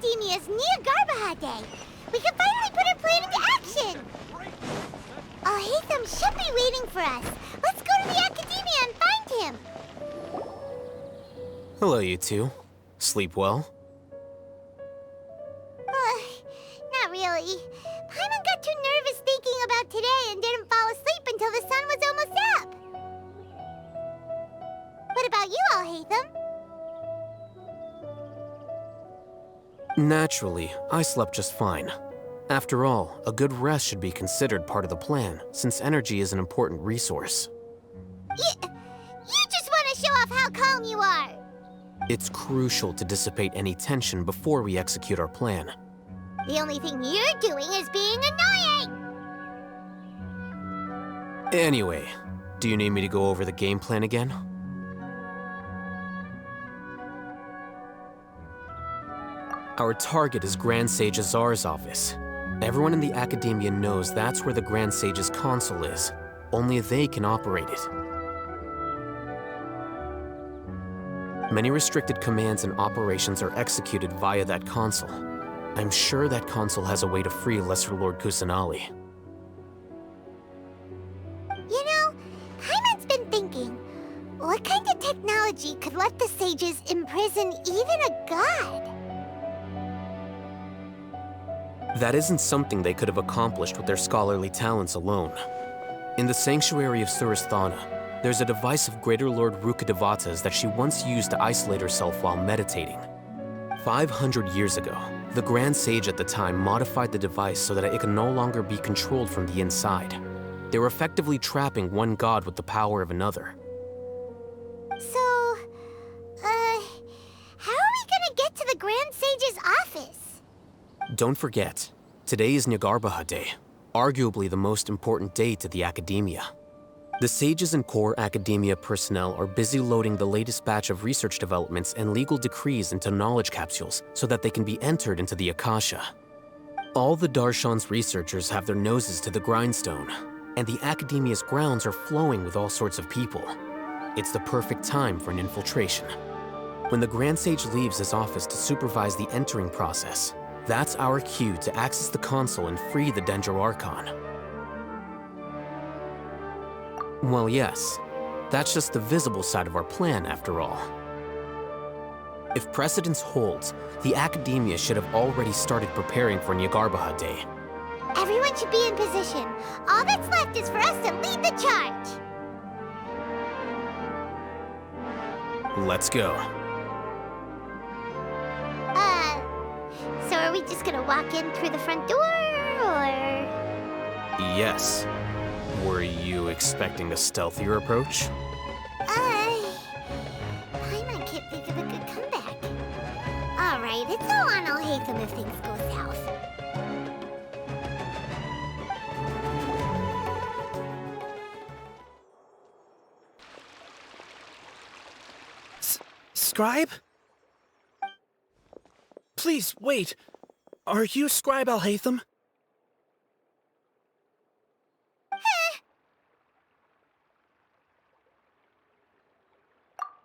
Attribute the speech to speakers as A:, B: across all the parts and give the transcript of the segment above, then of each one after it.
A: Academia's Jnagarbha Day. We can finally put our plan into action. Alhaitham should be waiting for us. Let's go to the Academia and find him.
B: Hello, you two. Sleep well?
A: Not really. Paimon got too nervous thinking about today and didn't fall asleep until the sun was almost up. What about you, Alhaitham?
B: Naturally, I slept just fine. After all, a good rest should be considered part of the plan, since energy is an important resource.
A: You just want to show off how calm you are!
B: It's crucial to dissipate any tension before we execute our plan.
A: The only thing you're doing is being annoying!
B: Anyway, do you need me to go over the game plan again? Our target is Grand Sage Azar's office. Everyone in the Academia knows that's where the Grand Sage's console is. Only they can operate it. Many restricted commands and operations are executed via that console. I'm sure that console has a way to free Lesser Lord Kusanali.
A: You know, Paimon's been thinking, what kind of technology could let the sages imprison even a god?
B: That isn't something they could have accomplished with their scholarly talents alone. In the sanctuary of Surasthana, there's a device of Greater Lord Rukkhadevata's that she once used to isolate herself while meditating. 500 years ago, the Grand Sage at the time modified the device so that it could no longer be controlled from the inside. They were effectively trapping one god with the power of another.
A: So, how are we gonna get to the Grand Sage's office?
B: Don't forget, today is Jnagarbha Day, arguably the most important day to the Academia. The sages and core Academia personnel are busy loading the latest batch of research developments and legal decrees into knowledge capsules so that they can be entered into the Akasha. All the Darshan's researchers have their noses to the grindstone, and the Academia's grounds are flowing with all sorts of people. It's the perfect time for an infiltration. When the Grand Sage leaves his office to supervise the entering process, that's our cue to access the console and free the Dendro Archon. Well, yes, that's just the visible side of our plan, after all. If precedence holds, the Academia should have already started preparing for Jnagarbha Day.
A: Everyone should be in position. All that's left is for us to lead the charge.
B: Let's go.
A: So are we just gonna walk in through the front door, or...?
B: Yes. Were you expecting a stealthier approach?
A: Paimon can't think of a good comeback. Alright, it's all on Alhaitham if things go south.
C: Scribe? Please, wait. Are you Scribe Alhaitham?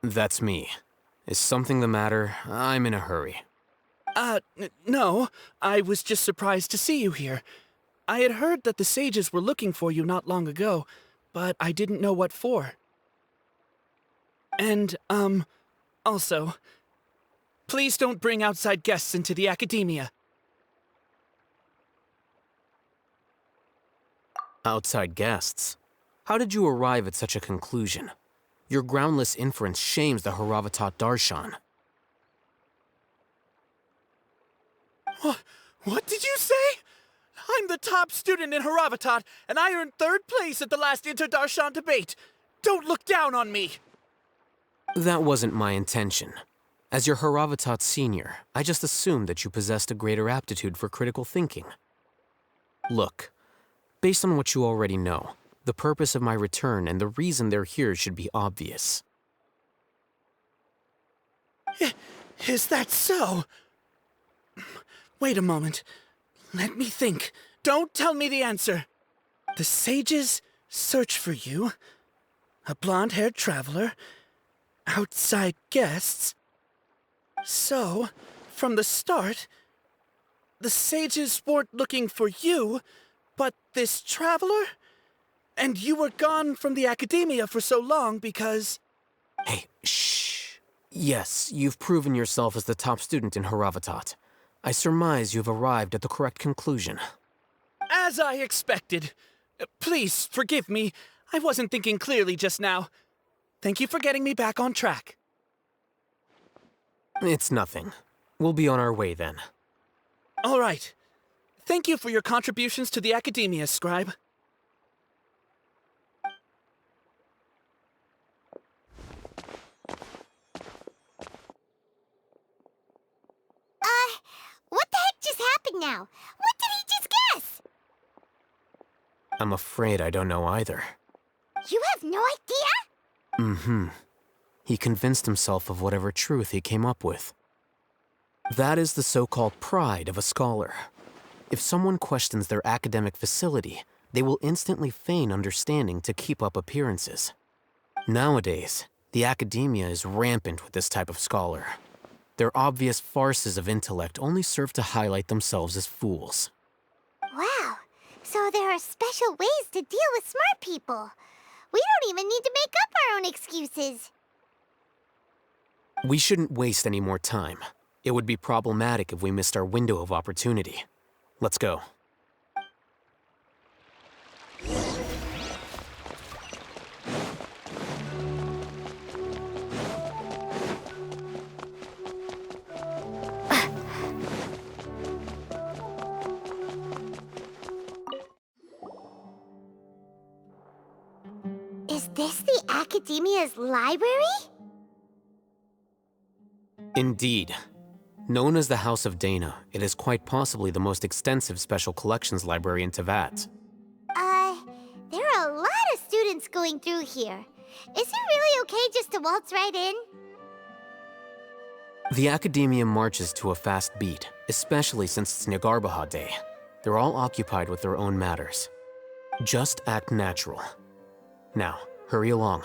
B: That's me. Is something the matter? I'm in a hurry.
C: No. I was just surprised to see you here. I had heard that the sages were looking for you not long ago, but I didn't know what for. And, also, please don't bring outside guests into the Academia.
B: Outside guests? How did you arrive at such a conclusion? Your groundless inference shames the Haravatat Darshan.
C: What did you say? I'm the top student in Haravatat, and I earned 3rd place at the last Inter-Darshan debate. Don't look down on me!
B: That wasn't my intention. As your Haravatat senior, I just assumed that you possessed a greater aptitude for critical thinking. Look, based on what you already know, the purpose of my return and the reason they're here should be obvious.
C: Is that so? Wait a moment. Let me think. Don't tell me the answer. The sages search for you. A blonde-haired traveler. Outside guests. So, from the start, the sages weren't looking for you, but this traveler? And you were gone from the academia for so long because...
B: Hey, shh. Yes, you've proven yourself as the top student in Haravatat. I surmise you've arrived at the correct conclusion.
C: As I expected. Please, forgive me. I wasn't thinking clearly just now. Thank you for getting me back on track.
B: It's nothing. We'll be on our way then.
C: All right. Thank you for your contributions to the academia, Scribe.
A: What the heck just happened now? What did he just guess?
B: I'm afraid I don't know either.
A: You have no idea?
B: Mm-hmm. He convinced himself of whatever truth he came up with. That is the so-called pride of a scholar. If someone questions their academic facility, they will instantly feign understanding to keep up appearances. Nowadays, the academia is rampant with this type of scholar. Their obvious farces of intellect only serve to highlight themselves as fools.
A: Wow, so there are special ways to deal with smart people. We don't even need to make up our own excuses.
B: We shouldn't waste any more time. It would be problematic if we missed our window of opportunity. Let's go.
A: Is this the Academia's library?
B: Indeed. Known as the House of Dana, it is quite possibly the most extensive special collections library in Teyvat.
A: There are a lot of students going through here. Is it really okay just to waltz right in?
B: The Academia marches to a fast beat, especially since it's Jnagarbha Day. They're all occupied with their own matters. Just act natural. Now, hurry along.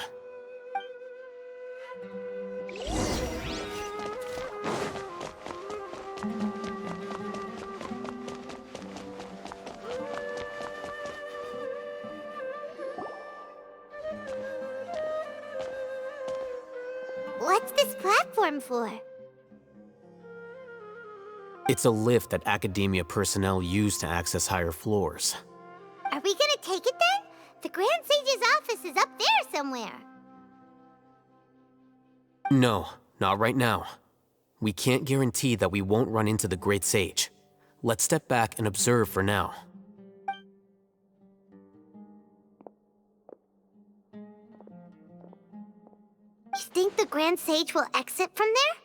A: What's this platform for?
B: It's a lift that Academia personnel use to access higher floors.
A: Are we gonna take it then? The Grand Sage's office is up there somewhere.
B: No, not right now. We can't guarantee that we won't run into the Great Sage. Let's step back and observe for now.
A: You think the Grand Sage will exit from there?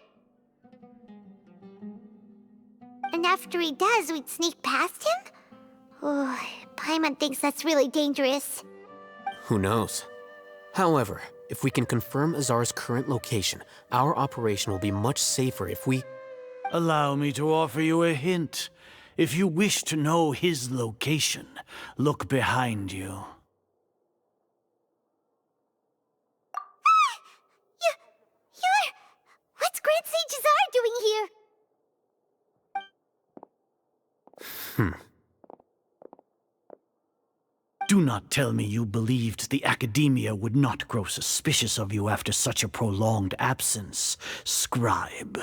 A: And after he does, we'd sneak past him? Oh, Paimon thinks that's really dangerous.
B: Who knows? However, if we can confirm Azar's current location, our operation will be much safer if we...
D: Allow me to offer you a hint. If you wish to know his location, look behind you.
A: What's Grand Sage Azar doing here?
D: Do not tell me you believed the Academia would not grow suspicious of you after such a prolonged absence, Scribe.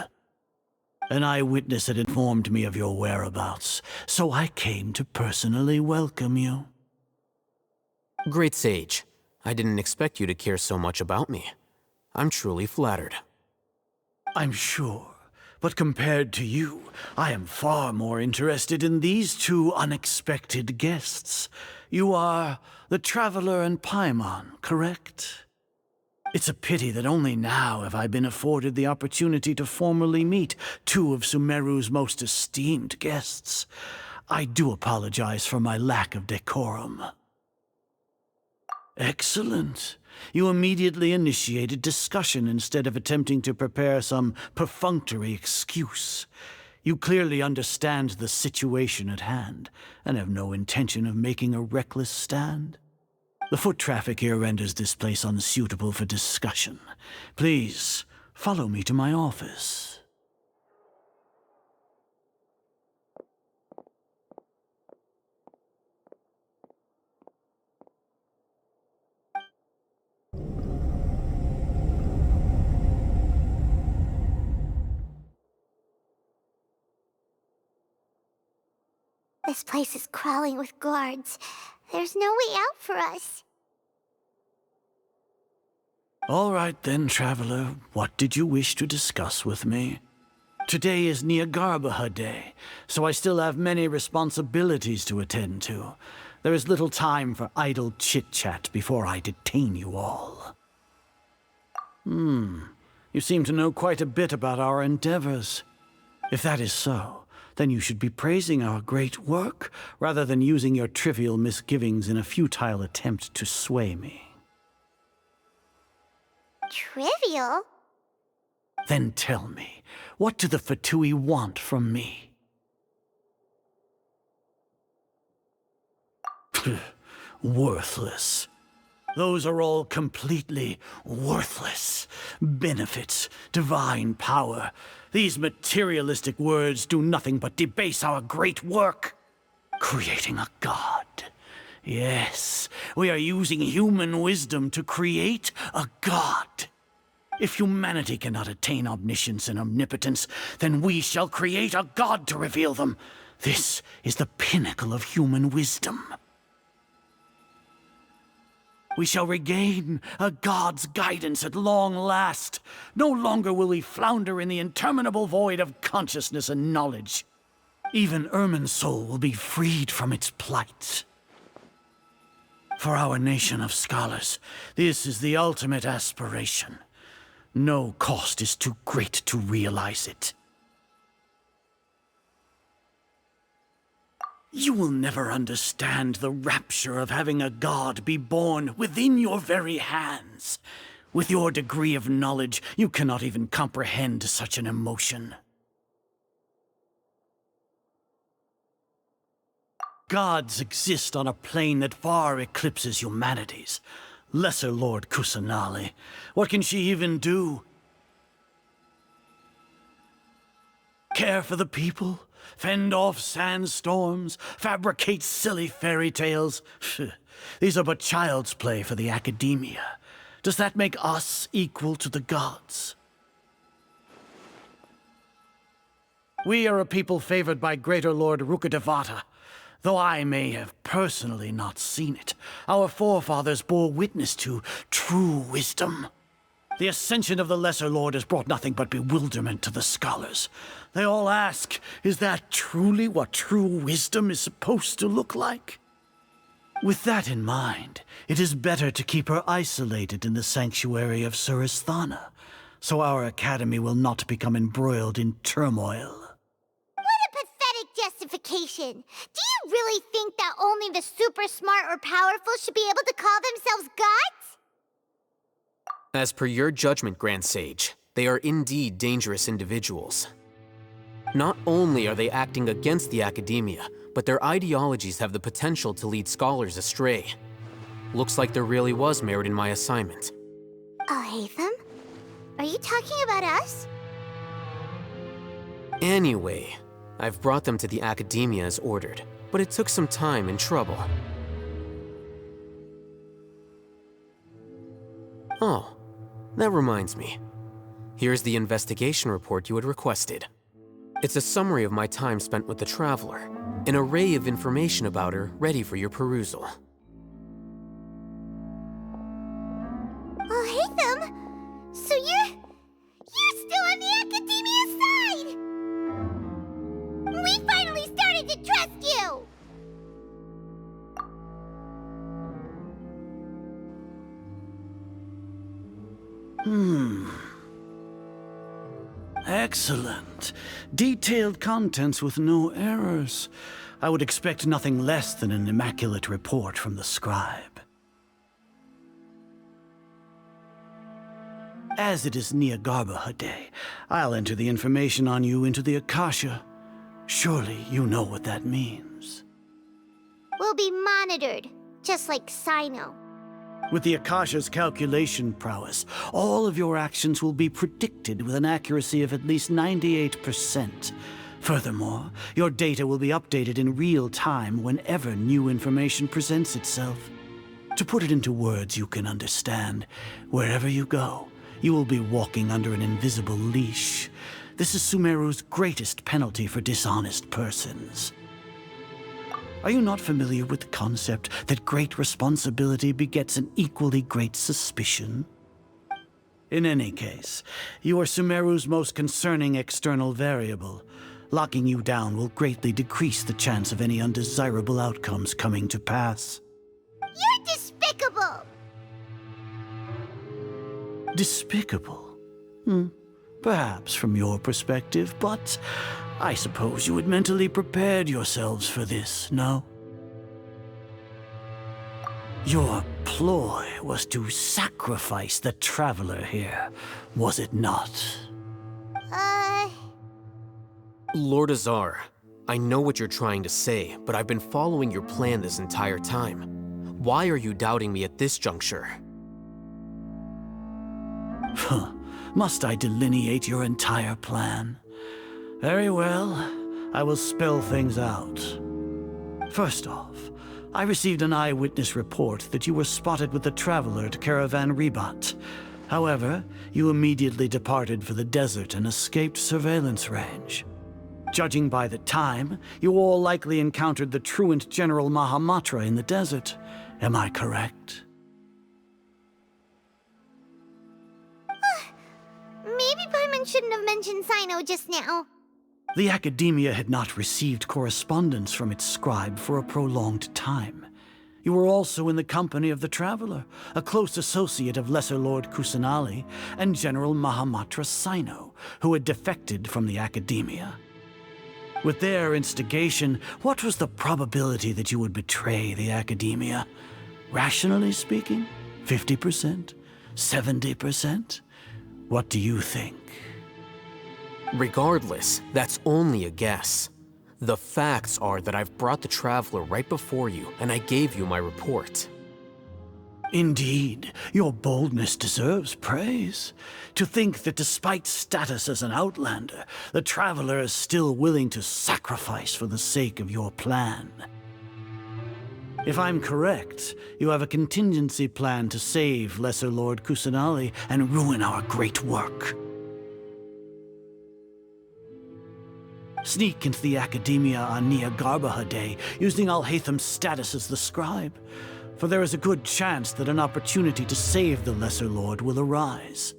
D: An eyewitness had informed me of your whereabouts, so I came to personally welcome you.
B: Great Sage, I didn't expect you to care so much about me. I'm truly flattered.
D: I'm sure, but compared to you, I am far more interested in these two unexpected guests. You are the Traveler and Paimon, correct? It's a pity that only now have I been afforded the opportunity to formally meet two of Sumeru's most esteemed guests. I do apologize for my lack of decorum. Excellent. You immediately initiated discussion instead of attempting to prepare some perfunctory excuse. You clearly understand the situation at hand, and have no intention of making a reckless stand. The foot traffic here renders this place unsuitable for discussion. Please, follow me to my office.
A: This place is crawling with guards. There's no way out for us.
D: All right then, traveler. What did you wish to discuss with me? Today is Jnagarbha Day, so I still have many responsibilities to attend to. There is little time for idle chit-chat before I detain you all. You seem to know quite a bit about our endeavors. If that is so, then you should be praising our great work, rather than using your trivial misgivings in a futile attempt to sway me.
A: Trivial?
D: Then tell me, what do the Fatui want from me? Worthless. Those are all completely worthless. Benefits, divine power. These materialistic words do nothing but debase our great work. Creating a god. Yes, we are using human wisdom to create a god. If humanity cannot attain omniscience and omnipotence, then we shall create a god to reveal them. This is the pinnacle of human wisdom. We shall regain a god's guidance at long last. No longer will we flounder in the interminable void of consciousness and knowledge. Even Irminsul will be freed from its plight. For our nation of scholars, this is the ultimate aspiration. No cost is too great to realize it. You will never understand the rapture of having a god be born within your very hands. With your degree of knowledge, you cannot even comprehend such an emotion. Gods exist on a plane that far eclipses humanity's. Lesser Lord Kusanali. What can she even do? Care for the people? Fend off sandstorms? Fabricate silly fairy tales? These are but child's play for the academia. Does that make us equal to the gods? We are a people favored by Greater Lord Rukadevata. Though I may have personally not seen it, our forefathers bore witness to true wisdom. The ascension of the Lesser Lord has brought nothing but bewilderment to the scholars. They all ask, is that truly what true wisdom is supposed to look like? With that in mind, it is better to keep her isolated in the sanctuary of Surasthana, so our academy will not become embroiled in turmoil.
A: Justification. Do you really think that only the super smart or powerful should be able to call themselves gods?
B: As per your judgment, Grand Sage, they are indeed dangerous individuals. Not only are they acting against the academia, but their ideologies have the potential to lead scholars astray. Looks like there really was merit in my assignment.
A: Hatham? Are you talking about us?
B: Anyway, I've brought them to the academia as ordered, but it took some time and trouble. Oh, that reminds me. Here's the investigation report you had requested. It's a summary of my time spent with the Traveler, an array of information about her ready for your perusal.
A: Hatham, so you're still on the academia side! We finally started to trust you!
D: Excellent. Detailed contents with no errors. I would expect nothing less than an immaculate report from the scribe. As it is Jnagarbha Day, I'll enter the information on you into the Akasha. Surely you know what that means.
A: We'll be monitored, just like Sino.
D: With the Akasha's calculation prowess, all of your actions will be predicted with an accuracy of at least 98%. Furthermore, your data will be updated in real time whenever new information presents itself. To put it into words you can understand, wherever you go, you will be walking under an invisible leash. This is Sumeru's greatest penalty for dishonest persons. Are you not familiar with the concept that great responsibility begets an equally great suspicion? In any case, you are Sumeru's most concerning external variable. Locking you down will greatly decrease the chance of any undesirable outcomes coming to pass.
A: You're despicable!
D: Despicable? Perhaps from your perspective, but I suppose you had mentally prepared yourselves for this, no? Your ploy was to sacrifice the Traveler here, was it not?
B: Lord Azar, I know what you're trying to say, but I've been following your plan this entire time. Why are you doubting me at this juncture?
D: Must I delineate your entire plan? Very well, I will spell things out. First off, I received an eyewitness report that you were spotted with the Traveler at Caravan Ribat. However, you immediately departed for the desert and escaped surveillance range. Judging by the time, you all likely encountered the truant General Mahamatra in the desert. Am I correct?
A: Maybe Paimon shouldn't have mentioned Sino just now.
D: The Academia had not received correspondence from its scribe for a prolonged time. You were also in the company of the Traveler, a close associate of Lesser Lord Kusanali and General Mahamatra Sino, who had defected from the Academia. With their instigation, what was the probability that you would betray the Academia? Rationally speaking, 50%? 70%? What do you think?
B: Regardless, that's only a guess. The facts are that I've brought the Traveler right before you, and I gave you my report.
D: Indeed, your boldness deserves praise. To think that despite status as an outlander, the Traveler is still willing to sacrifice for the sake of your plan. If I'm correct, you have a contingency plan to save Lesser Lord Kusanali and ruin our great work. Sneak into the Academia on Jnagarbha Day, using Alhaitham's status as the scribe, for there is a good chance that an opportunity to save the Lesser Lord will arise.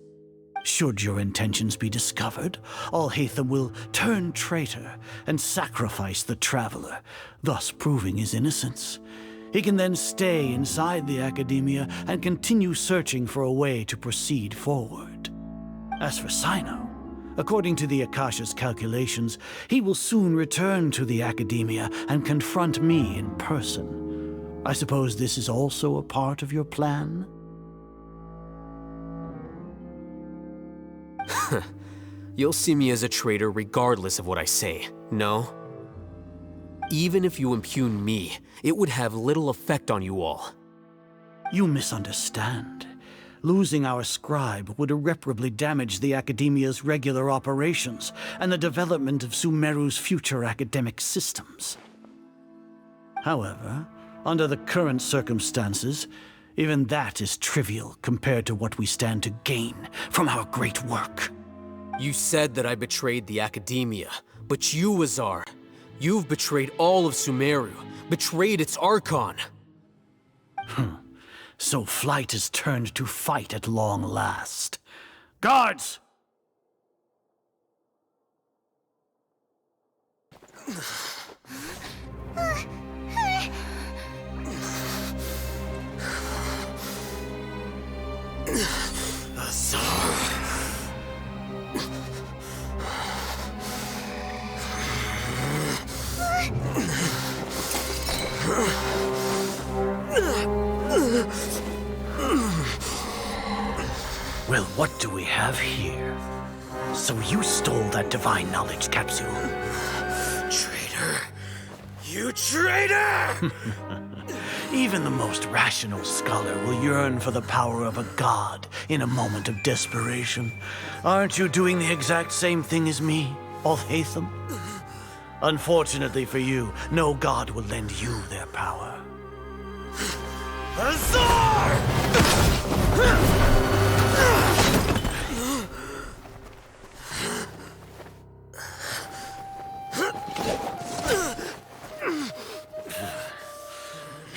D: Should your intentions be discovered, Alhaitham will turn traitor and sacrifice the Traveler, thus proving his innocence. He can then stay inside the Academia and continue searching for a way to proceed forward. As for Sino, according to the Akasha's calculations, he will soon return to the Academia and confront me in person. I suppose this is also a part of your plan?
B: You'll see me as a traitor regardless of what I say, no? Even if you impugn me, it would have little effect on you all.
D: You misunderstand. Losing our scribe would irreparably damage the Academia's regular operations and the development of Sumeru's future academic systems. However, under the current circumstances, even that is trivial compared to what we stand to gain from our great work.
B: You said that I betrayed the Academia, but you, Azar, you've betrayed all of Sumeru, betrayed its Archon.
D: So flight has turned to fight at long last. Guards! Well, what do we have here? So you stole that divine knowledge capsule?
B: Traitor! You traitor!
D: Even the most rational scholar will yearn for the power of a god in a moment of desperation. Aren't you doing the exact same thing as me, Alhaitham? Unfortunately for you, no god will lend you their power.
B: Azar!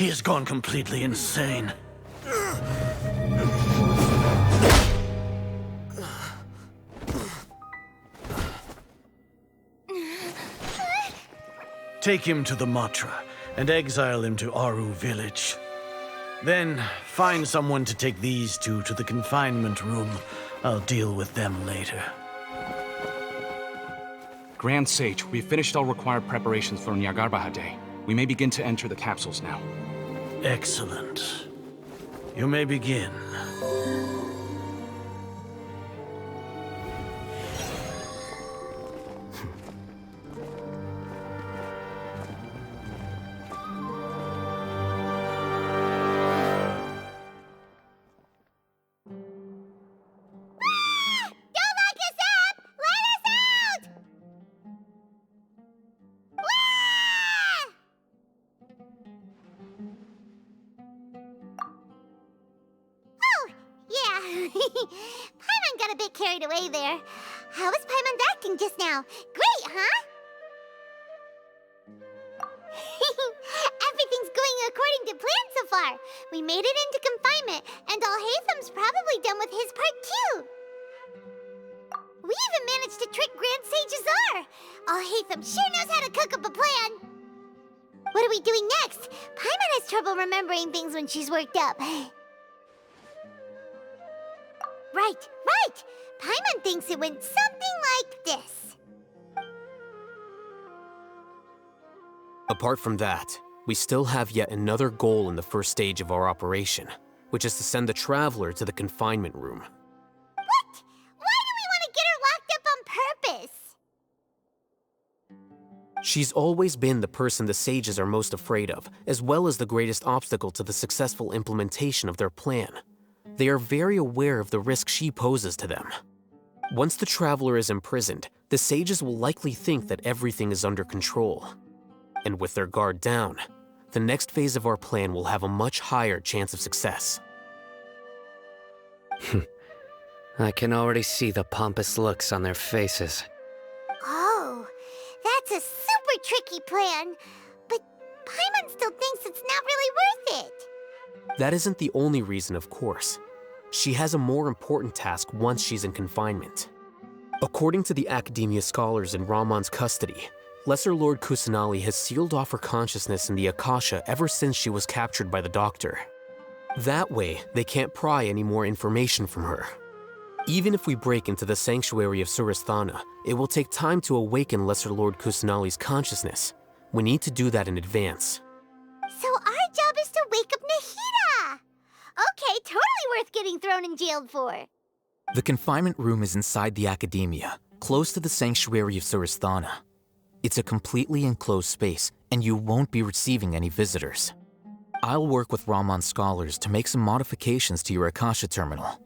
D: He has gone completely insane. Take him to the Matra and exile him to Aru village. Then find someone to take these two to the confinement room. I'll deal with them later.
E: Grand Sage, we've finished all required preparations for Jnagarbha Day. We may begin to enter the capsules now.
D: Excellent. You may begin.
A: Paimon got a bit carried away there. How was Paimon acting just now? Great, huh? Everything's going according to plan so far. We made it into confinement, and Alhaitham's probably done with his part too. We even managed to trick Grand Sage Azar. Alhaitham sure knows how to cook up a plan. What are we doing next? Paimon has trouble remembering things when she's worked up. Right. Paimon thinks it went something like this.
B: Apart from that, we still have yet another goal in the first stage of our operation, which is to send the Traveler to the confinement room.
A: What? Why do we want to get her locked up on purpose?
B: She's always been the person the sages are most afraid of, as well as the greatest obstacle to the successful implementation of their plan. They are very aware of the risk she poses to them. Once the Traveler is imprisoned, the sages will likely think that everything is under control. And with their guard down, the next phase of our plan will have a much higher chance of success.
F: I can already see the pompous looks on their faces.
A: Oh, that's a super tricky plan. But Paimon still thinks it's not really worth it.
B: That isn't the only reason, of course. She has a more important task once she's in confinement. According to the Academia scholars in Ramon's custody, Lesser Lord Kusanali has sealed off her consciousness in the Akasha ever since she was captured by the Doctor. That way, they can't pry any more information from her. Even if we break into the sanctuary of Surasthana, it will take time to awaken Lesser Lord Kusanali's consciousness. We need to do that in advance.
A: So our job is to wake up Nahida! Okay, totally worth getting thrown in jail for.
G: The confinement room is inside the Academia, close to the sanctuary of Surasthana. It's a completely enclosed space, and you won't be receiving any visitors. I'll work with Ramon's scholars to make some modifications to your Akasha terminal.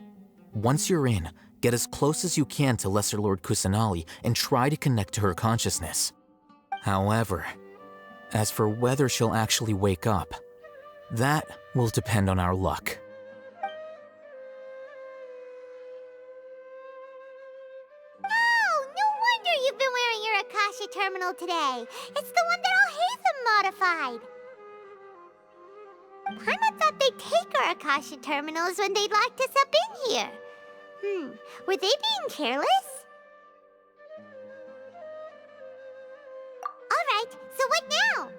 G: Once you're in, get as close as you can to Lesser Lord Kusanali and try to connect to her consciousness. However, as for whether she'll actually wake up, that will depend on our luck.
A: Oh, no wonder you've been wearing your Akasha terminal today. It's the one that Alhaitham modified. Paimon thought they'd take our Akasha terminals when they locked us up in here. Were they being careless? Alright, so what now?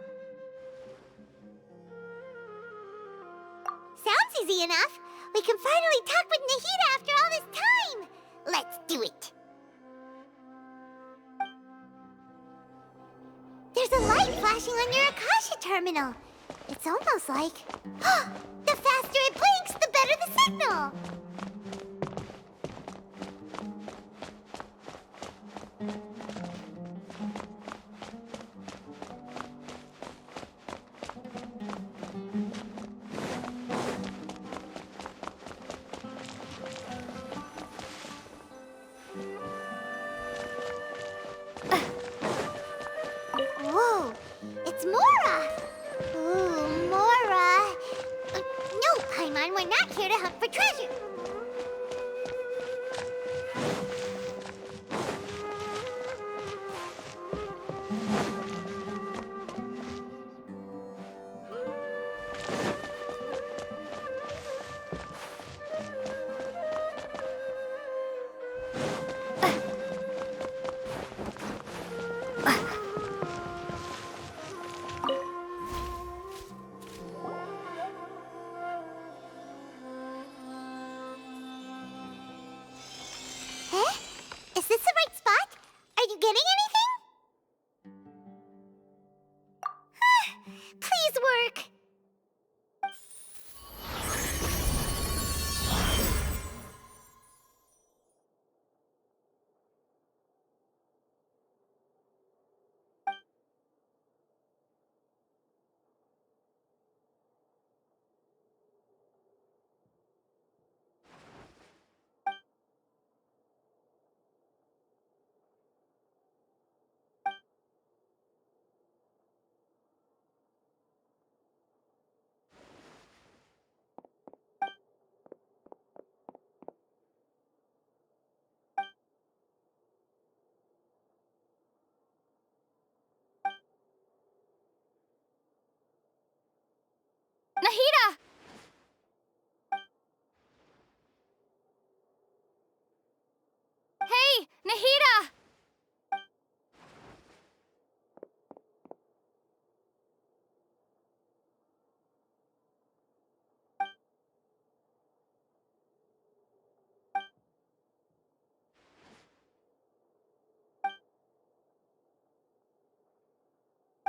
A: Sounds easy enough. We can finally talk with Nahida after all this time. Let's do it. There's a light flashing on your Akasha terminal. It's almost like... the faster it blinks, the better the signal! Whoa, it's Mora! Ooh, Mora! No, Paimon, we're not here to hunt for treasure.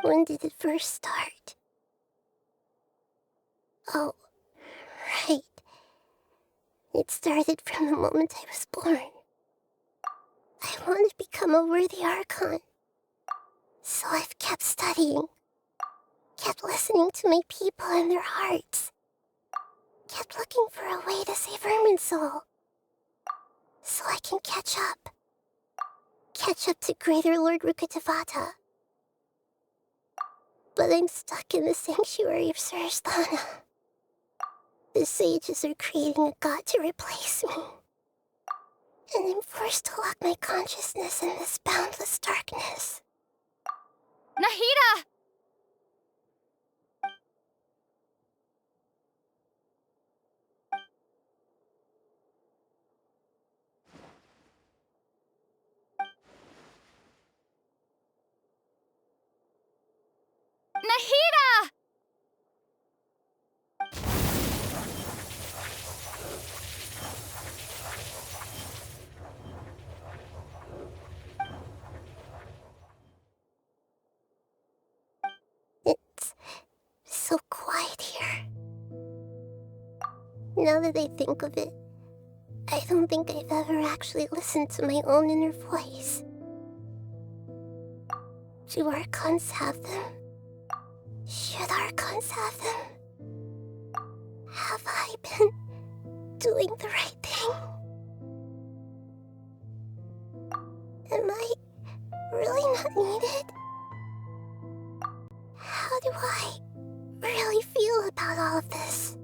H: When did it first start? Oh, right. It started from the moment I was born. I want to become a worthy Archon. So I've kept studying. Kept listening to my people and their hearts. Kept looking for a way to save Irminsul. So I can catch up. Catch up to Greater Lord Rukkhadevata. But I'm stuck in the sanctuary of Suristhana. The sages are creating a god to replace me. And I'm forced to lock my consciousness in this boundless darkness.
I: Nahida! Nahida!
H: It's so quiet here. Now that I think of it, I don't think I've ever actually listened to my own inner voice. Do Archons have them? Should Archons have them? Have I been doing the right thing? Am I really not needed? How do I really feel about all of this?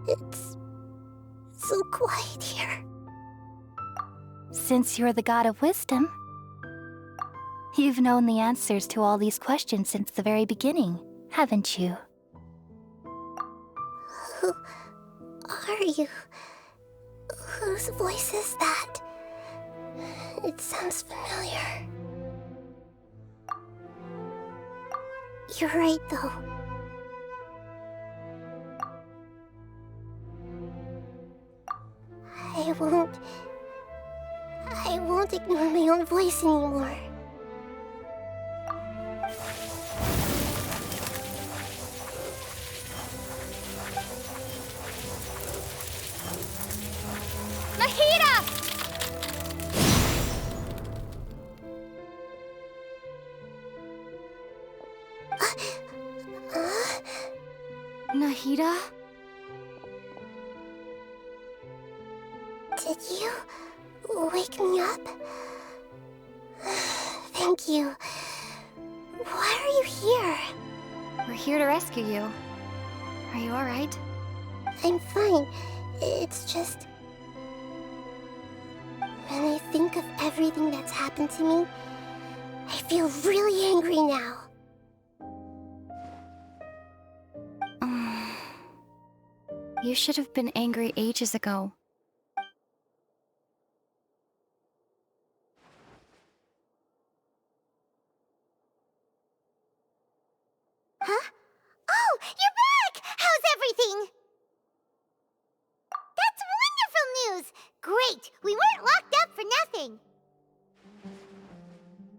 H: It's so quiet here.
I: Since you're the god of wisdom, you've known the answers to all these questions since the very beginning, haven't you?
H: Who are you? Whose voice is that? It sounds familiar. You're right, though. I won't ignore my own voice anymore.
I: Nahida! Nahida?
H: Did you wake me up? Thank you. Why are you here?
I: We're here to rescue you. Are you alright?
H: I'm fine. It's just... when I think of everything that's happened to me, I feel really angry now.
I: You should have been angry ages ago.
A: Huh? Oh, you're back! How's everything? That's wonderful news! Great! We weren't locked up for nothing!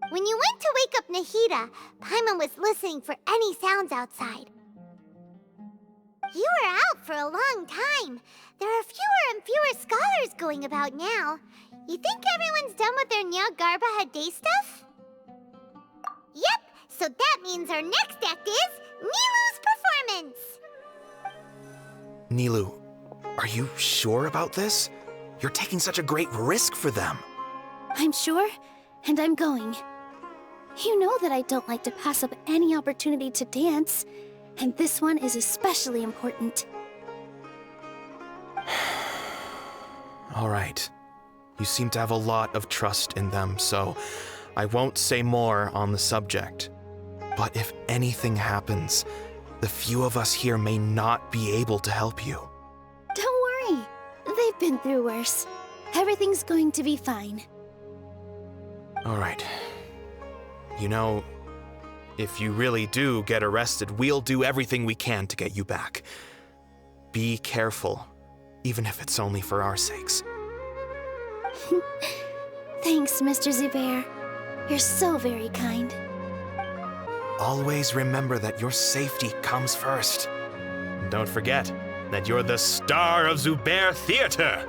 A: When you went to wake up Nahida, Paimon was listening for any sounds outside. You were out for a long time. There are fewer and fewer scholars going about now. You think everyone's done with their Jnagarbha day stuff? Yep, so that means our next act is Nilou's performance!
J: Nilou, are you sure about this? You're taking such a great risk for them.
K: I'm sure, and I'm going. You know that I don't like to pass up any opportunity to dance, and this one is especially important.
J: All right. You seem to have a lot of trust in them, so I won't say more on the subject. But if anything happens, the few of us here may not be able to help you.
K: Don't worry. They've been through worse. Everything's going to be fine.
J: All right. You know, if you really do get arrested, we'll do everything we can to get you back. Be careful, even if it's only for our sakes.
K: Thanks, Mr. Zubair. You're so very kind.
J: Always remember that your safety comes first. And don't forget that you're the star of Zubair Theater!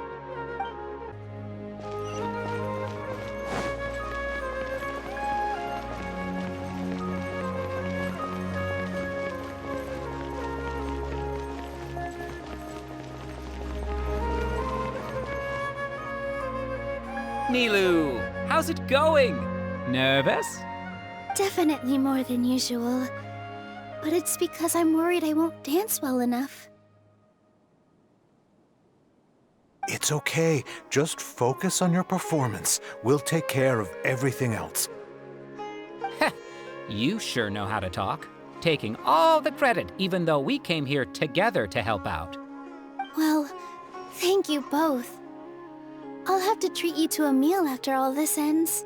L: Nilou, how's it going? Nervous?
K: Definitely more than usual. But it's because I'm worried I won't dance well enough.
M: It's okay. Just focus on your performance. We'll take care of everything else.
L: You sure know how to talk. Taking all the credit, even though we came here together to help out.
K: Well, thank you both. I'll have to treat you to a meal after all this ends.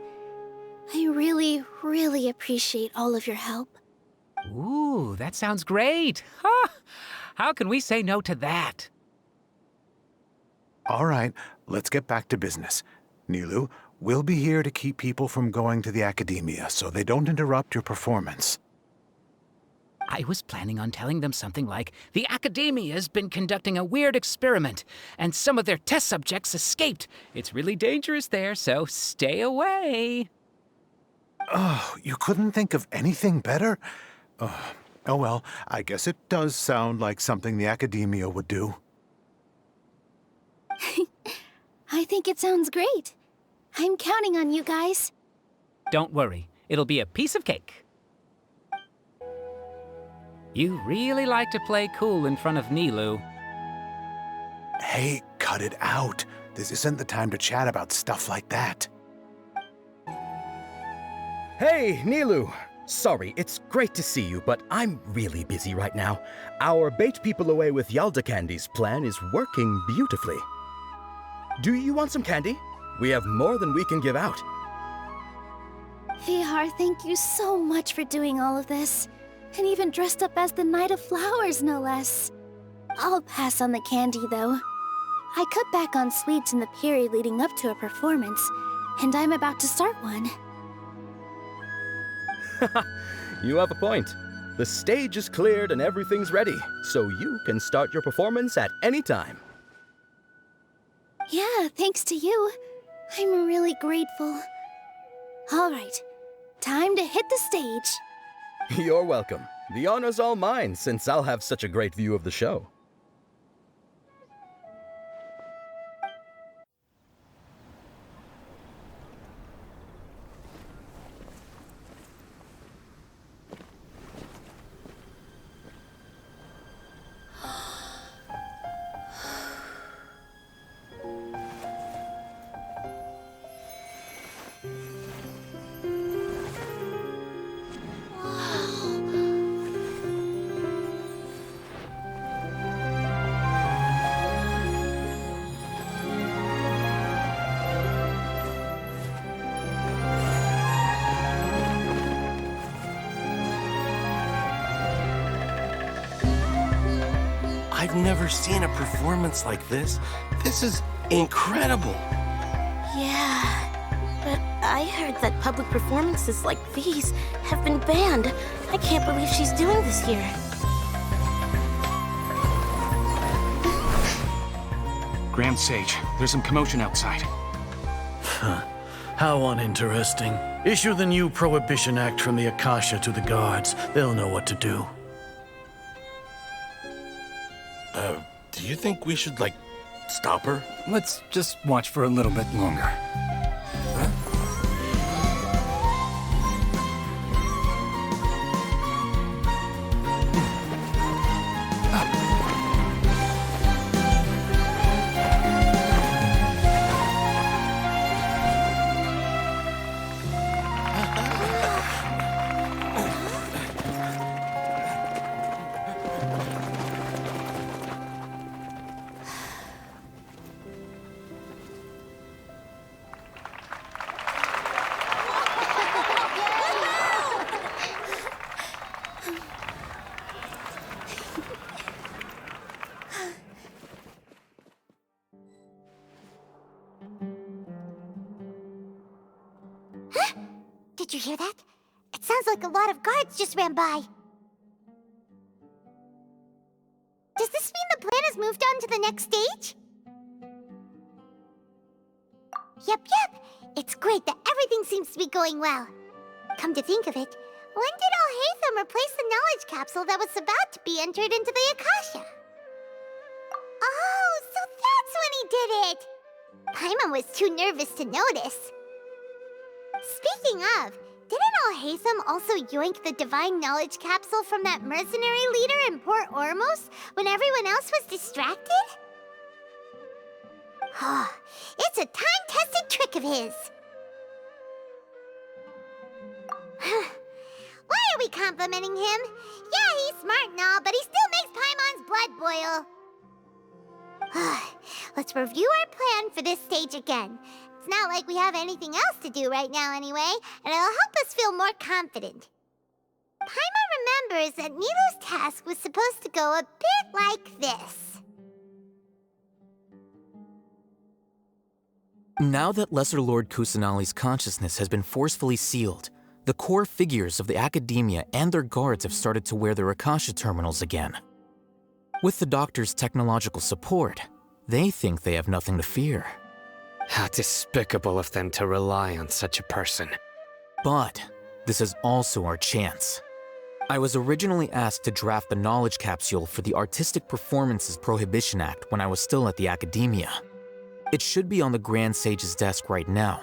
K: I really, really appreciate all of your help.
L: Ooh, that sounds great. Huh? How can we say no to that?
M: All right, let's get back to business. Nilou, we'll be here to keep people from going to the Academia so they don't interrupt your performance.
L: I was planning on telling them something like, the Academia's been conducting a weird experiment, and some of their test subjects escaped. It's really dangerous there, so stay away.
M: Oh, you couldn't think of anything better? Oh well, I guess it does sound like something the Academia would do.
K: I think it sounds great. I'm counting on you guys.
L: Don't worry, it'll be a piece of cake. You really like to play cool in front of Nilou.
M: Hey, cut it out. This isn't the time to chat about stuff like that.
N: Hey, Nilou! Sorry, it's great to see you, but I'm really busy right now. Our Bait People Away with Yalda Candies plan is working beautifully. Do you want some candy? We have more than we can give out.
K: Vihar, thank you so much for doing all of this. And even dressed up as the Knight of Flowers, no less. I'll pass on the candy, though. I cut back on sweets in the period leading up to a performance, and I'm about to start one.
N: You have a point. The stage is cleared and everything's ready, so you can start your performance at any time.
K: Yeah, thanks to you. I'm really grateful. All right, time to hit the stage.
N: You're welcome. The honor's all mine, since I'll have such a great view of the show.
O: I've never seen a performance like this. This is incredible.
H: Yeah, but I heard that public performances like these have been banned. I can't believe she's doing this here.
E: Grand Sage, there's some commotion outside.
D: How uninteresting. Issue the new Prohibition Act from the Akasha to the guards. They'll know what to do.
O: Do you think we should, stop her?
P: Let's just watch for a little bit longer.
A: Did you hear that? It sounds like a lot of guards just ran by. Does this mean the plan has moved on to the next stage? Yep. It's great that everything seems to be going well. Come to think of it, when did Alhaitham replace the knowledge capsule that was about to be entered into the Akasha? Oh, so that's when he did it! Paimon was too nervous to notice. Speaking of, didn't Alhaitham also yoink the divine knowledge capsule from that mercenary leader in Port Ormos when everyone else was distracted? It's a time-tested trick of his. Why are we complimenting him? Yeah, he's smart and all, but he still makes Paimon's blood boil. Let's review our plan for this stage again. It's not like we have anything else to do right now anyway, and it'll help us feel more confident. Paimon remembers that Nilou's task was supposed to go a bit like this.
G: Now that Lesser Lord Kusanali's consciousness has been forcefully sealed, the core figures of the Academia and their guards have started to wear their Akasha terminals again. With the Doctor's technological support, they think they have nothing to fear.
F: How despicable of them to rely on such a person.
G: But this is also our chance. I was originally asked to draft the knowledge capsule for the Artistic Performances Prohibition Act when I was still at the Academia. It should be on the Grand Sage's desk right now,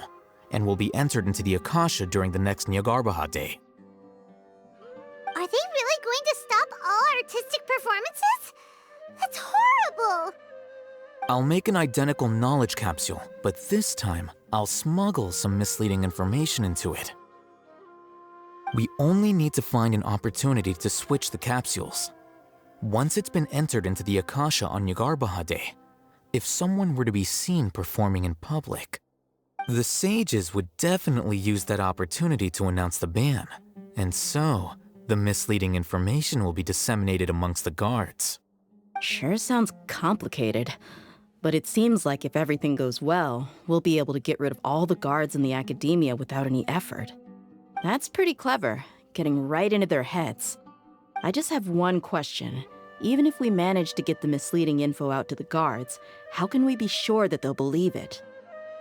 G: and will be entered into the Akasha during the next Jnagarbha day.
A: Are they really going to stop all artistic performances? That's horrible!
G: I'll make an identical knowledge capsule, but this time, I'll smuggle some misleading information into it. We only need to find an opportunity to switch the capsules. Once it's been entered into the Akasha on Jnagarbha day, if someone were to be seen performing in public, the sages would definitely use that opportunity to announce the ban, and so the misleading information will be disseminated amongst the guards.
Q: Sure sounds complicated, but it seems like if everything goes well, we'll be able to get rid of all the guards in the Academia without any effort. That's pretty clever, getting right into their heads. I just have one question. Even if we manage to get the misleading info out to the guards, how can we be sure that they'll believe it?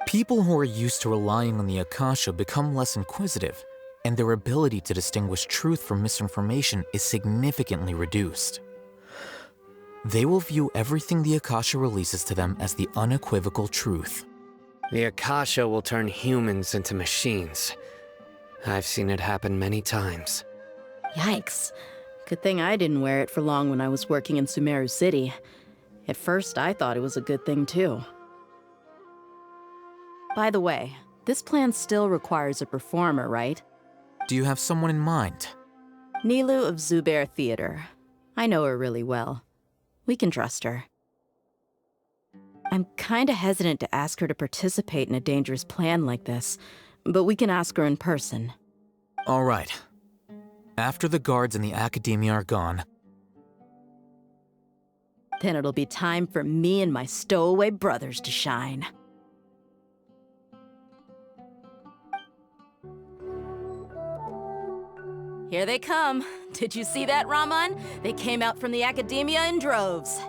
G: People who are used to relying on the Akasha become less inquisitive, and their ability to distinguish truth from misinformation is significantly reduced. They will view everything the Akasha releases to them as the unequivocal truth.
F: The Akasha will turn humans into machines. I've seen it happen many times.
Q: Yikes. Good thing I didn't wear it for long when I was working in Sumeru City. At first, I thought it was a good thing too. By the way, this plan still requires a performer, right?
G: Do you have someone in mind?
Q: Nilou of Zubair Theater. I know her really well. We can trust her. I'm kinda hesitant to ask her to participate in a dangerous plan like this, but we can ask her in person.
G: All right. After the guards and the Academia are gone,
Q: then it'll be time for me and my stowaway brothers to shine. Here they come. Did you see that, Raman? They came out from the Academia in droves.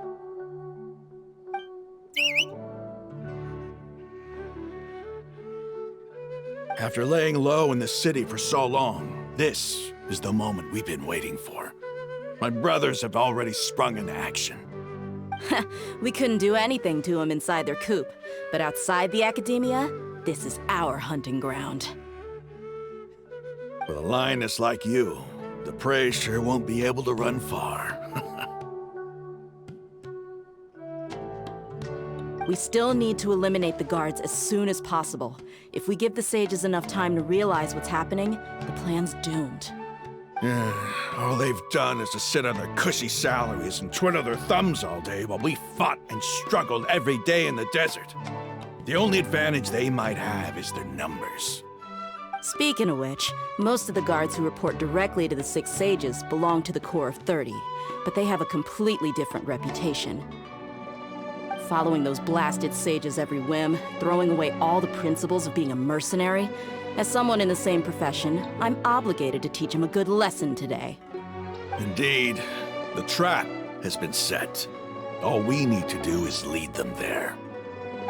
R: After laying low in the city for so long, this is the moment we've been waiting for. My brothers have already sprung into action.
Q: We couldn't do anything to them inside their coop, but outside the Academia, this is our hunting ground.
R: With a lioness like you, the prey sure won't be able to run far.
Q: We still need to eliminate the guards as soon as possible. If we give the sages enough time to realize what's happening, the plan's doomed.
R: All they've done is to sit on their cushy salaries and twiddle their thumbs all day while we fought and struggled every day in the desert. The only advantage they might have is their numbers.
Q: Speaking of which, most of the guards who report directly to the 6 sages belong to the Corps of 30, but they have a completely different reputation. Following those blasted sages every whim, throwing away all the principles of being a mercenary, As someone in the same profession, I'm obligated to teach him a good lesson today.
R: Indeed. The trap has been set. All we need to do is lead them there.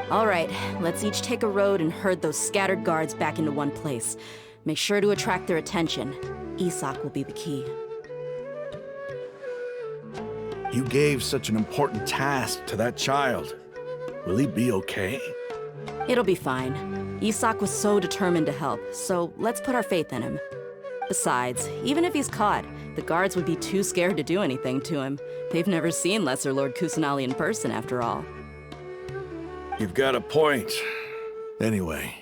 Q: All right, let's each take a road and herd those scattered guards back into one place. Make sure to attract their attention. Isak will be the key.
R: You gave such an important task to that child. Will he be okay?
Q: It'll be fine. Isak was so determined to help, so let's put our faith in him. Besides, even if he's caught, the guards would be too scared to do anything to him. They've never seen Lesser Lord Kusanali in person, after all.
R: You've got a point. Anyway,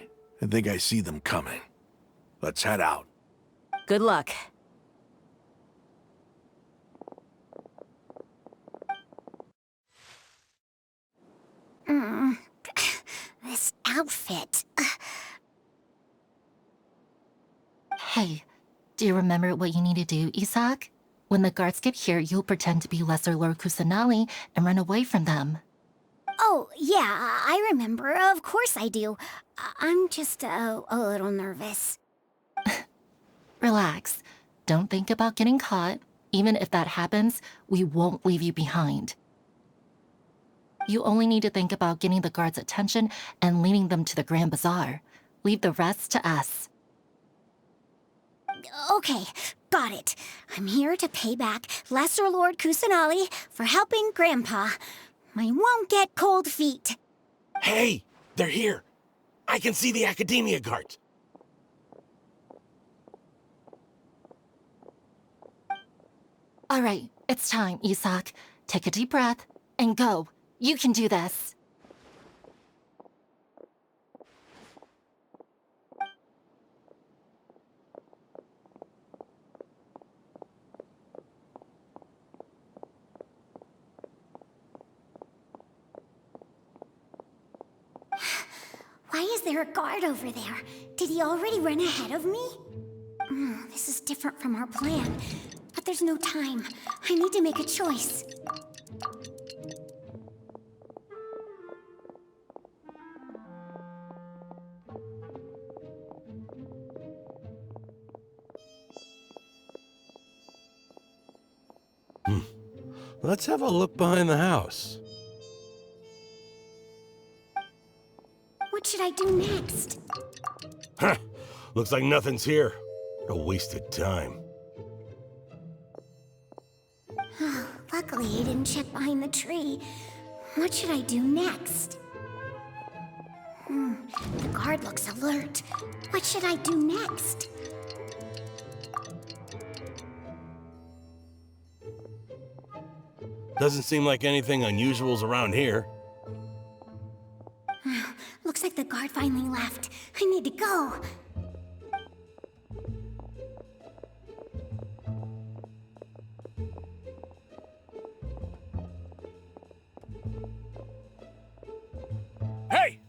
R: I think I see them coming. Let's head out.
Q: Good luck.
A: This outfit.
S: Hey, do you remember what you need to do, Isak? When the guards get here, you'll pretend to be Lesser Lord Kusanali and run away from them.
A: Oh, yeah, I remember. Of course I do. I'm just a little nervous.
S: Relax. Don't think about getting caught. Even if that happens, we won't leave you behind. You only need to think about getting the guards' attention and leading them to the Grand Bazaar. Leave the rest to us.
A: Okay, got it. I'm here to pay back Lesser Lord Kusanali for helping Grandpa. I won't get cold feet.
O: Hey, they're here. I can see the Academia guards.
S: All right, it's time, Isak. Take a deep breath and go. You can do this.
A: Why is there a guard over there? Did he already run ahead of me? This is different from our plan. But there's no time. I need to make a choice.
O: Let's have a look behind the house.
A: What should I do next?
O: Huh. Looks like nothing's here. A wasted time.
A: Luckily, I didn't check behind the tree. What should I do next? The guard looks alert. What should I do next?
O: Doesn't seem like anything unusual's around here.
A: Looks like the guard finally left. I need to go.
T: Hey!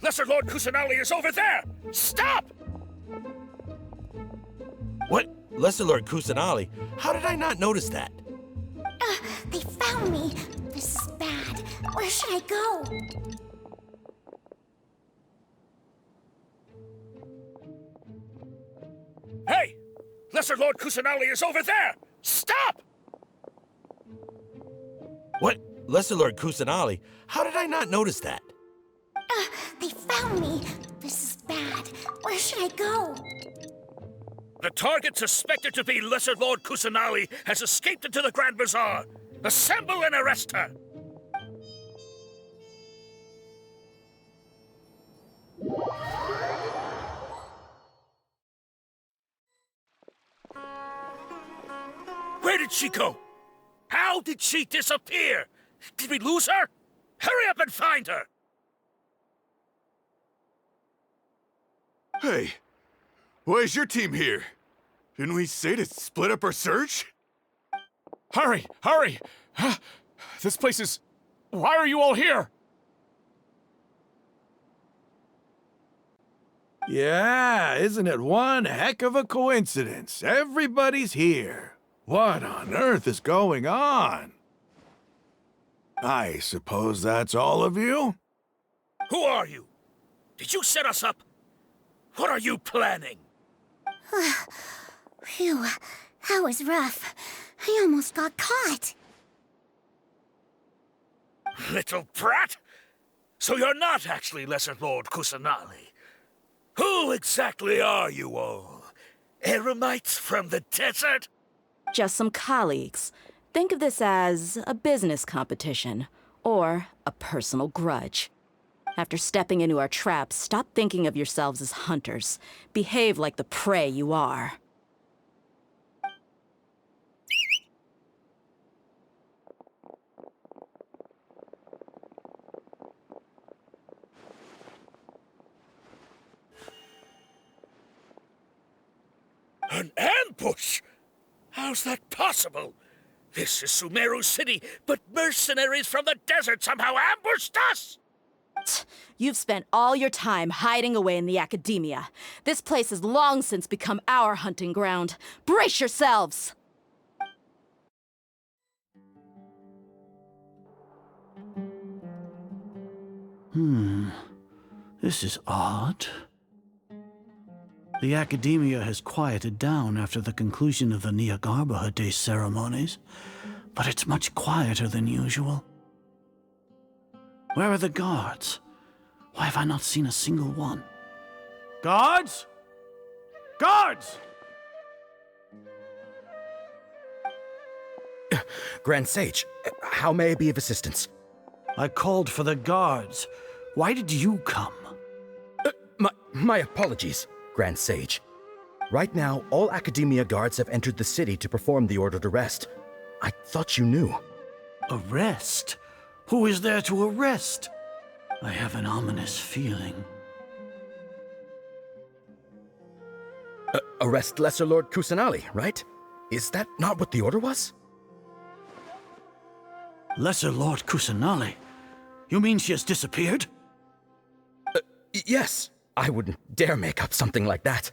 T: Lesser Lord Kusanali is over there! Stop!
O: What? Lesser Lord Kusanali? How did I not notice that?
A: They found me. This is bad. Where should I go?
T: Hey! Lesser Lord Kusanali is over there! Stop!
O: What? Lesser Lord Kusanali? How did I not notice that?
A: They found me. This is bad. Where should I go?
T: The target suspected to be Lesser Lord Kusanali has escaped into the Grand Bazaar. Assemble and arrest her! Where did she go? How did she disappear? Did we lose her? Hurry up and find her!
U: Hey, why is your team here? Didn't we say to split up our search?
V: Hurry! Hurry! This place is... Why are you all here?
R: Yeah, isn't it one heck of a coincidence? Everybody's here. What on earth is going on? I suppose that's all of you?
T: Who are you? Did you set us up? What are you planning?
K: Phew, that was rough. I almost got caught.
T: Little brat? So you're not actually Lesser Lord Kusanali. Who exactly are you all? Eremites from the desert?
Q: Just some colleagues. Think of this as a business competition, or a personal grudge. After stepping into our traps, stop thinking of yourselves as hunters. Behave like the prey you are.
T: An ambush? How's that possible? This is Sumeru City, but mercenaries from the desert somehow ambushed us!
Q: You've spent all your time hiding away in the academia. This place has long since become our hunting ground. Brace yourselves!
D: This is odd. The academia has quieted down after the conclusion of the Jnagarbha Day ceremonies, but it's much quieter than usual. Where are the guards? Why have I not seen a single one? Guards? Guards!
N: Grand Sage, how may I be of assistance?
D: I called for the guards. Why did you come?
N: My apologies, Grand Sage. Right now, all Academia guards have entered the city to perform the ordered arrest. I thought you knew.
D: Arrest? Who is there to arrest? I have an ominous feeling.
N: Arrest Lesser Lord Kusanali, right? Is that not what the order was?
D: Lesser Lord Kusanali? You mean she has disappeared?
N: Yes. I wouldn't dare make up something like that.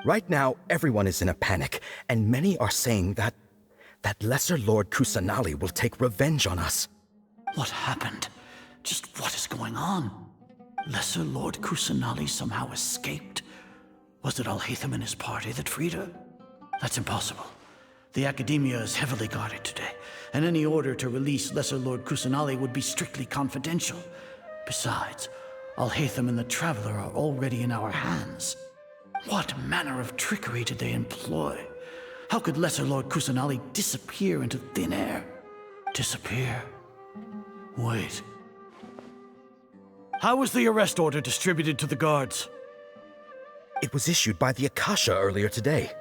N: Right now, everyone is in a panic, and many are saying that Lesser Lord Kusanali will take revenge on us.
D: What happened? Just what is going on? Lesser Lord Kusanali somehow escaped? Was it Alhaitham and his party that freed her? That's impossible. The Academia is heavily guarded today, and any order to release Lesser Lord Kusanali would be strictly confidential. Besides, Alhaitham and the Traveler are already in our hands. What manner of trickery did they employ? How could Lesser Lord Kusanali disappear into thin air? Disappear? Wait. How was the arrest order distributed to the guards?
N: It was issued by the Akasha earlier today.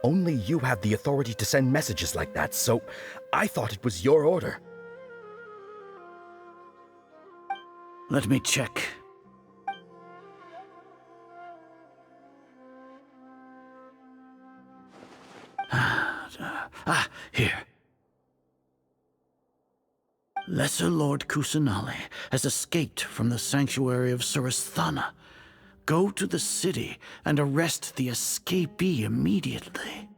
N: Only you have the authority to send messages like that, so I thought it was your order.
D: Let me check. Here. Lesser Lord Kusanali has escaped from the sanctuary of Suristhana. Go to the city and arrest the escapee immediately.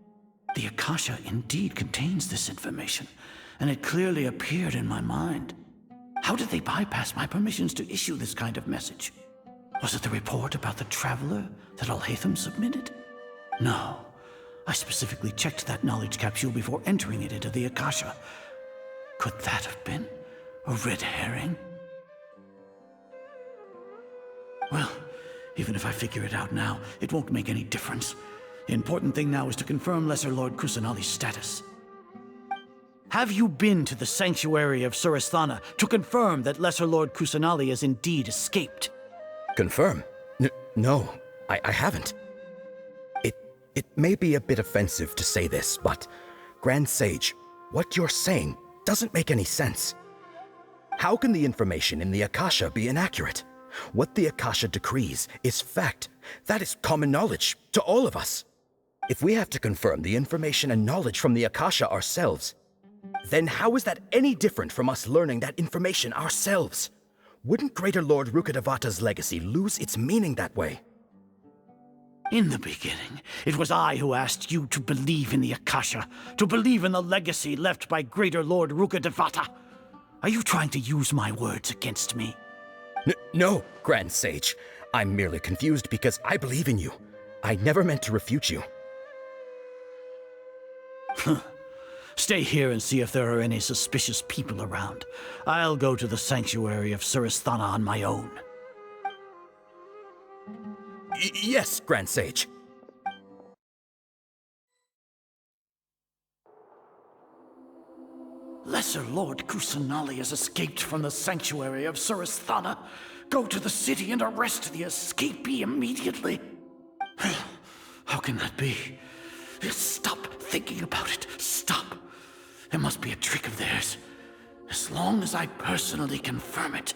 D: The Akasha indeed contains this information, and it clearly appeared in my mind. How did they bypass my permissions to issue this kind of message? Was it the report about the Traveler that Alhaitham submitted? No. I specifically checked that knowledge capsule before entering it into the Akasha. Could that have been a red herring? Well, even if I figure it out now, it won't make any difference. The important thing now is to confirm Lesser Lord Kusanali's status. Have you been to the sanctuary of Suristhana to confirm that Lesser Lord Kusanali has indeed escaped?
N: Confirm? No, I haven't. It may be a bit offensive to say this, but Grand Sage, what you're saying doesn't make any sense. How can the information in the Akasha be inaccurate? What the Akasha decrees is fact. That is common knowledge to all of us. If we have to confirm the information and knowledge from the Akasha ourselves, then how is that any different from us learning that information ourselves? Wouldn't Greater Lord Rukkhadevata's legacy lose its meaning that way?
D: In the beginning, it was I who asked you to believe in the Akasha, to believe in the legacy left by Greater Lord Rukkhadevata. Are you trying to use my words against me?
N: No, Grand Sage. I'm merely confused because I believe in you. I never meant to refute you.
D: Stay here and see if there are any suspicious people around. I'll go to the sanctuary of Suristhana on my own.
N: Yes, Grand Sage.
D: Lesser Lord Kusanali has escaped from the sanctuary of Suristhana. Go to the city and arrest the escapee immediately. How can that be? Stop thinking about it. Stop. It must be a trick of theirs. As long as I personally confirm it.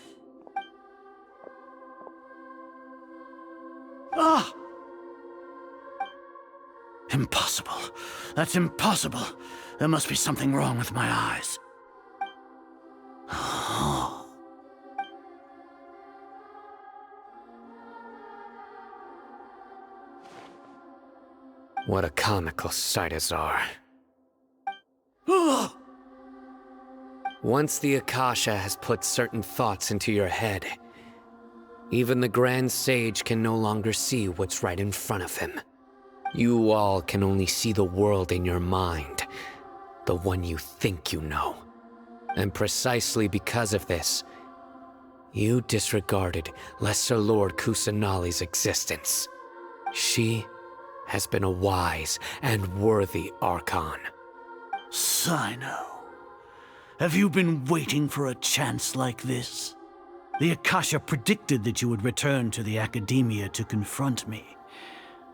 D: Ah! Impossible. That's impossible. There must be something wrong with my eyes.
F: What a comical sight, Azar. Once the Akasha has put certain thoughts into your head, even the Grand Sage can no longer see what's right in front of him. You all can only see the world in your mind, the one you think you know. And precisely because of this, you disregarded Lesser Lord Kusanali's existence. She has been a wise and worthy Archon.
D: Sino, have you been waiting for a chance like this? The Akasha predicted that you would return to the Academia to confront me,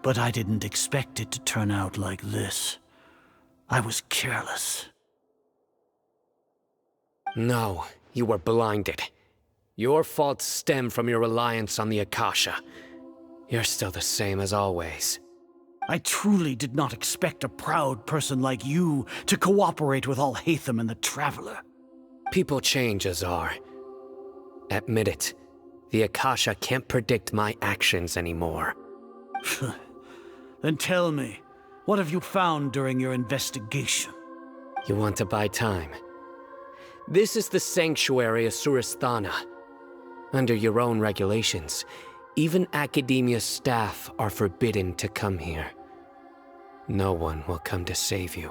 D: but I didn't expect it to turn out like this. I was careless.
F: No, you were blinded. Your faults stem from your reliance on the Akasha. You're still the same as always.
D: I truly did not expect a proud person like you to cooperate with Alhaitham and the Traveler.
F: People change, Azar. Admit it. The Akasha can't predict my actions anymore.
D: Then tell me, what have you found during your investigation?
F: You want to buy time? This is the sanctuary of Suristhana. Under your own regulations, even Academia staff are forbidden to come here. No one will come to save you.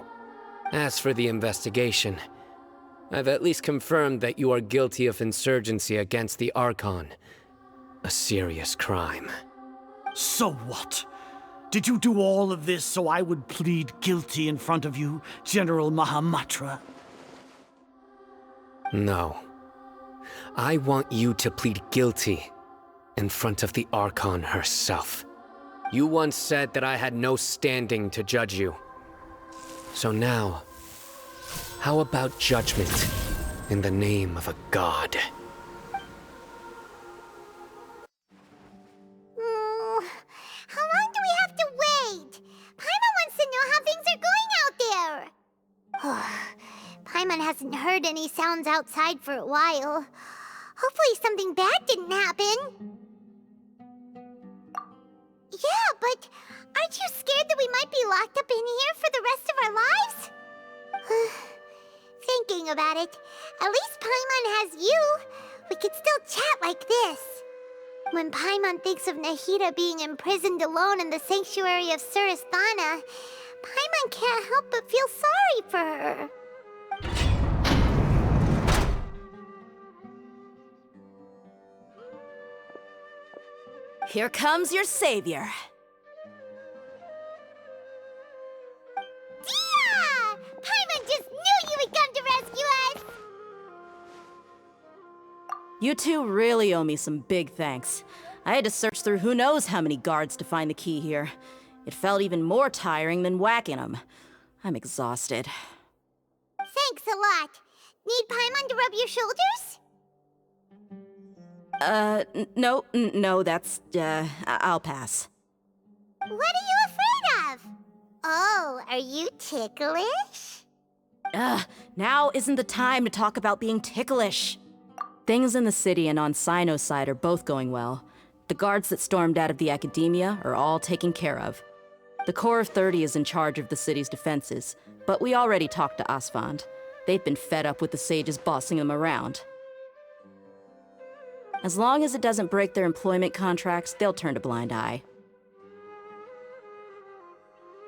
F: As for the investigation, I've at least confirmed that you are guilty of insurgency against the Archon. A serious crime.
D: So what? Did you do all of this so I would plead guilty in front of you, General Mahamatra?
F: No. I want you to plead guilty in front of the Archon herself. You once said that I had no standing to judge you. So now, how about judgment in the name of a god?
A: How long do we have to wait? Paimon wants to know how things are going out there. Paimon hasn't heard any sounds outside for a while. Hopefully something bad didn't happen. Yeah, but aren't you scared that we might be locked up in here for the rest of our lives? Thinking about it, at least Paimon has you. We could still chat like this. When Paimon thinks of Nahida being imprisoned alone in the sanctuary of Suristhana, Paimon can't help but feel sorry for her.
B: Here comes your savior.
A: Dia! Paimon just knew you would come to rescue us!
B: You two really owe me some big thanks. I had to search through who knows how many guards to find the key here. It felt even more tiring than whacking them. I'm exhausted.
A: Thanks a lot. Need Paimon to rub your shoulders?
B: No, that's, I'll pass.
A: What are you afraid of? Oh, are you ticklish?
B: Now isn't the time to talk about being ticklish. Things in the city and on Sino's side are both going well. The guards that stormed out of the Academia are all taken care of. The Corps of 30 is in charge of the city's defenses, but we already talked to Asfand. They've been fed up with the sages bossing them around. As long as it doesn't break their employment contracts, they'll turn a blind eye.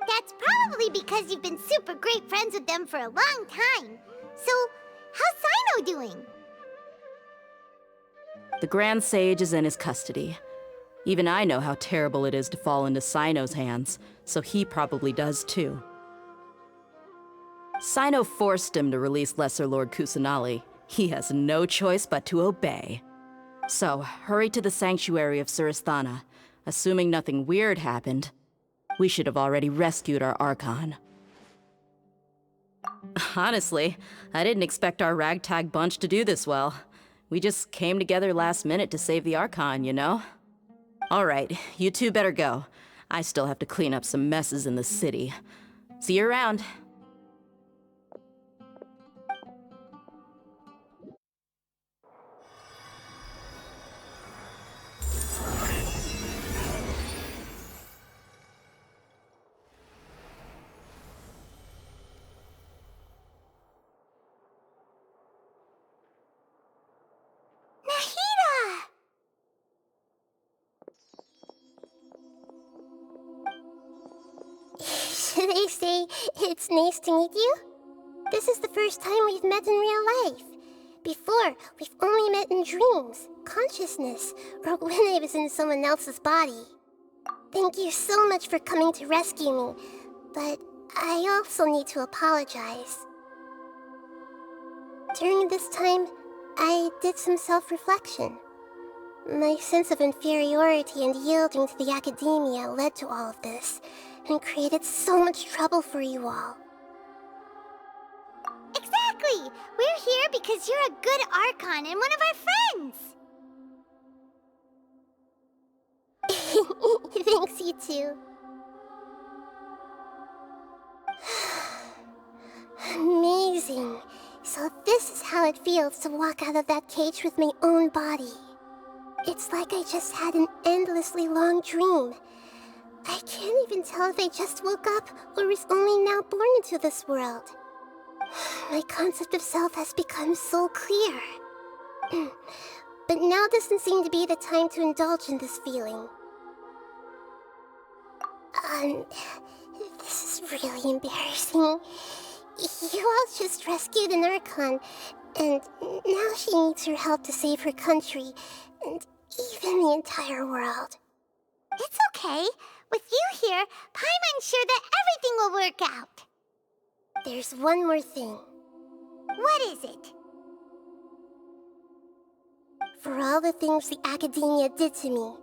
A: That's probably because you've been super great friends with them for a long time. So, how's Cyno doing?
B: The Grand Sage is in his custody. Even I know how terrible it is to fall into Cyno's hands, so he probably does too. Cyno forced him to release Lesser Lord Kusanali. He has no choice but to obey. So, hurry to the sanctuary of Suristhana. Assuming nothing weird happened, we should have already rescued our Archon. Honestly, I didn't expect our ragtag bunch to do this well. We just came together last minute to save the Archon, you know? Alright, you two better go. I still have to clean up some messes in the city. See you around.
H: Should I say, it's nice to meet you? This is the first time we've met in real life. Before, we've only met in dreams, consciousness, or when I was in someone else's body. Thank you so much for coming to rescue me, but I also need to apologize. During this time, I did some self-reflection. My sense of inferiority and yielding to the academia led to all of this, and created so much trouble for you all.
A: Exactly! We're here because you're a good Archon and one of our friends!
H: Thanks, you too. Amazing. So this is how it feels to walk out of that cage with my own body. It's like I just had an endlessly long dream. I can't even tell if I just woke up or was only now born into this world. My concept of self has become so clear. But now doesn't seem to be the time to indulge in this feeling. This is really embarrassing. You all just rescued an Archon, and now she needs your help to save her country, and even the entire world.
A: It's okay. With you here, Paimon's sure that everything will work out.
H: There's one more thing.
A: What is it?
H: For all the things the academia did to me,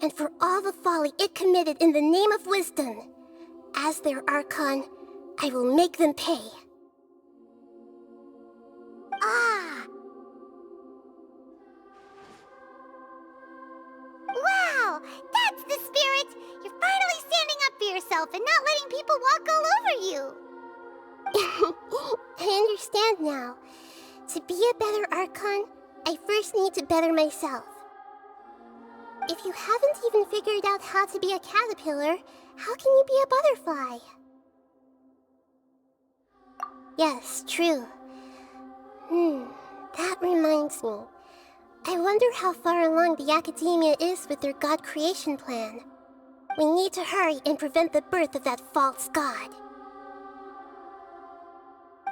H: and for all the folly it committed in the name of wisdom, as their Archon, I will make them pay.
A: Ah! Wow! That's the spirit! You're finally standing up for yourself and not letting people walk all over you!
H: I understand now. To be a better Archon, I first need to better myself. If you haven't even figured out how to be a caterpillar, how can you be a butterfly? Yes, true. That reminds me. I wonder how far along the academia is with their god creation plan. We need to hurry and prevent the birth of that false god.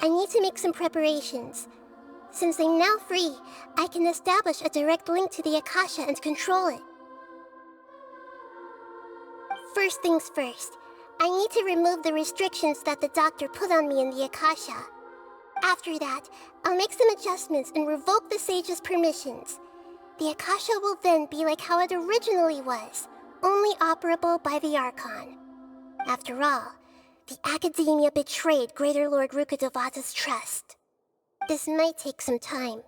H: I need to make some preparations. Since I'm now free, I can establish a direct link to the Akasha and control it. First things first, I need to remove the restrictions that the doctor put on me in the Akasha. After that, I'll make some adjustments and revoke the sage's permissions. The Akasha will then be like how it originally was, only operable by the Archon. After all, the academia betrayed Greater Lord Rukkhadevata's trust. This might take some time.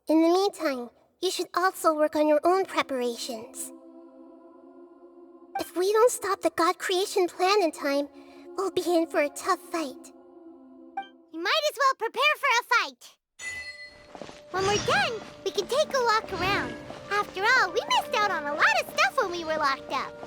H: In the meantime, you should also work on your own preparations. If we don't stop the god creation plan in time, we'll be in for a tough fight.
A: You might as well prepare for a fight. When we're done, we can take a walk around. After all, we missed out on a lot of stuff when we were locked up.